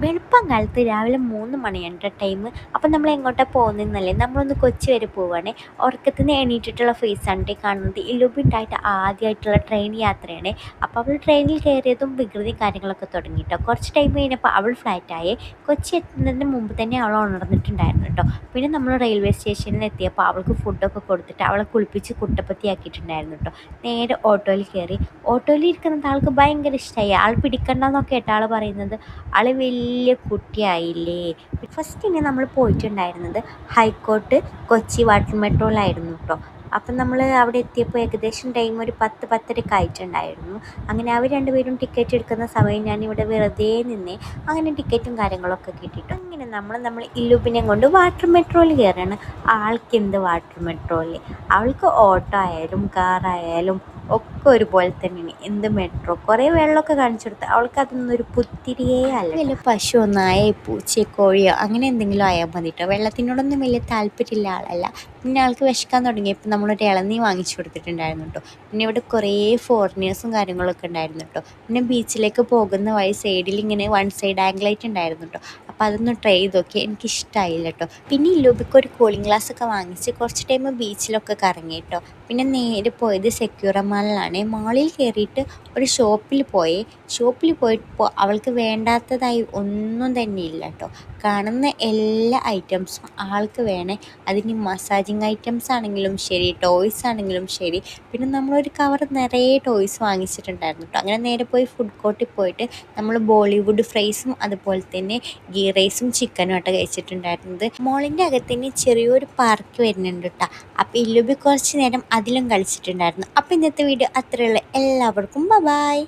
വെളുപ്പം കാലത്ത് രാവിലെ 3 മണിയാണ് ട്ടോ ടൈം. അപ്പം നമ്മൾ എങ്ങോട്ടാ പോകുന്നതെന്നല്ലേ, നമ്മളൊന്ന് കൊച്ചി വരെ പോവുകയാണേ. ഉറക്കത്തിൽ നിന്ന് എണീറ്റിട്ടുള്ള ഫേസാണ് ട്ടോ കാണുന്നത്. ഇലുബിണ്ടായിട്ട് ആദ്യമായിട്ടുള്ള ട്രെയിൻ യാത്രയാണ്. അപ്പോൾ അവൾ ട്രെയിനിൽ കയറിയതും വികൃതി കാര്യങ്ങളൊക്കെ തുടങ്ങി ട്ടോ. കുറച്ച് ടൈം കഴിഞ്ഞപ്പോൾ അവൾ ഫ്ലാറ്റായി. കൊച്ചി എത്തുന്നതിന് മുമ്പ് തന്നെ അവൾ ഉണർന്നിട്ടുണ്ടായിരുന്നു കേട്ടോ. പിന്നെ നമ്മൾ റെയിൽവേ സ്റ്റേഷനിൽ എത്തിയപ്പോൾ അവൾക്ക് ഫുഡൊക്കെ കൊടുത്തിട്ട് അവളെ കുളിപ്പിച്ച് കുട്ടപ്പത്തിയാക്കിയിട്ടുണ്ടായിരുന്നു കേട്ടോ. നേരെ ഓട്ടോയിൽ കയറി. ഓട്ടോയിൽ ഇരിക്കുന്നത് ആൾക്ക് ഭയങ്കര ഇഷ്ടമായി. ആൾ പിടിക്കണ്ടെന്നൊക്കെ കേട്ടോ ആൾ പറയുന്നത്. ആൾ വലിയ കുട്ടിയായില്ലേ. ഫസ്റ്റിന് നമ്മൾ പോയിട്ടുണ്ടായിരുന്നത് ഹൈക്കോട്ട് കൊച്ചി വാട്ടർ മെട്രോയിലായിരുന്നു കേട്ടോ. അപ്പം നമ്മൾ അവിടെ എത്തിയപ്പോൾ ഏകദേശം ടൈം ഒരു 10-10:30 ആയിട്ടുണ്ടായിരുന്നു. അങ്ങനെ അവർ രണ്ടുപേരും ടിക്കറ്റ് എടുക്കുന്ന സമയം ഞാനിവിടെ വെറുതെ നിന്നേ. അങ്ങനെ ടിക്കറ്റും കാര്യങ്ങളൊക്കെ കിട്ടിയിട്ടു. അങ്ങനെ നമ്മൾ ഇല്ലുബിനെ കൊണ്ട് വാട്ടർ മെട്രോയിൽ കയറുകയാണ്. ആൾക്ക് എന്ത് വാട്ടർ മെട്രോയിൽ, അവൾക്ക് ഓട്ടോ ആയാലും കാറായാലും ഒക്കെ ഒരുപോലെ തന്നെയാണ്. എന്ത് മെട്രോ, കുറേ വെള്ളമൊക്കെ കാണിച്ചു കൊടുത്ത് അവൾക്ക് അതൊന്നും ഒരു പുത്തിരിയേ അല്ല. വലിയ പശുവോ നായയോ പൂച്ചയോ കോഴിയോ അങ്ങനെ എന്തെങ്കിലും ആയാൽ മതി കേട്ടോ. വെള്ളത്തിനോടൊന്നും വലിയ താല്പര്യമില്ല ആളല്ല. പിന്നെ ആൾക്ക് വിശക്കാൻ തുടങ്ങിയപ്പോൾ നമ്മളൊരു ഇളനീ വാങ്ങിച്ചു കൊടുത്തിട്ടുണ്ടായിരുന്നു കേട്ടോ. പിന്നെ ഇവിടെ കുറേ ഫോറിനേഴ്സും കാര്യങ്ങളൊക്കെ ഉണ്ടായിരുന്നു കേട്ടോ. പിന്നെ ബീച്ചിലേക്ക് പോകുന്ന വഴി സൈഡിൽ ഇങ്ങനെ വൺ സൈഡ് ആംഗിളായിട്ട് ഉണ്ടായിരുന്നു കേട്ടോ. അപ്പോൾ അതൊന്ന് ട്രൈ ചെയ്ത് നോക്കി, എനിക്കിഷ്ടമായില്ല കേട്ടോ. പിന്നെ ഇല്ലുബിക്ക് ഒരു കൂളിംഗ് ഗ്ലാസ് ഒക്കെ വാങ്ങിച്ച് കുറച്ച് ടൈം ബീച്ചിലൊക്കെ കറങ്ങി കേട്ടോ. പിന്നെ നേരെ പോയത് സെക്യൂറ മാളിലാണ്. മാളിൽ കയറിയിട്ട് ഒരു ഷോപ്പിൽ പോയപ്പോൾ അവൾക്ക് വേണ്ടാത്തതായി ഒന്നും തന്നെ ഇല്ല കേട്ടോ. കാണുന്ന എല്ലാ ഐറ്റംസും ആൾക്ക് വേണേ. അതിന് മസാജിങ് ഐറ്റംസ് ആണെങ്കിലും ശരി, ടോയ്സ് ആണെങ്കിലും ശരി. പിന്നെ നമ്മളൊരു കവർ നിറയെ ടോയ്സ് വാങ്ങിച്ചിട്ടുണ്ടായിരുന്നു കേട്ടോ. അങ്ങനെ നേരെ പോയി ഫുഡ് കോർട്ടിൽ പോയിട്ട് നമ്മൾ ബോളിവുഡ് ഫ്രൈസും അതുപോലെ തന്നെ ഗീ റൈസും ചിക്കനും ആട്ടോ കഴിച്ചിട്ടുണ്ടായിരുന്നത്. മോളിൻ്റെ അകത്തിന് ചെറിയൊരു പാർക്ക് വരുന്നുണ്ട് കേട്ടോ. അപ്പോൾ ഇല്ലുബി കുറച്ച് നേരം അതിലും കളിച്ചിട്ടുണ്ടായിരുന്നു. അപ്പോൾ ഇന്നത്തെ വീഡിയോ അത്രയുള്ള എല്ലാവർക്കും ബൈ.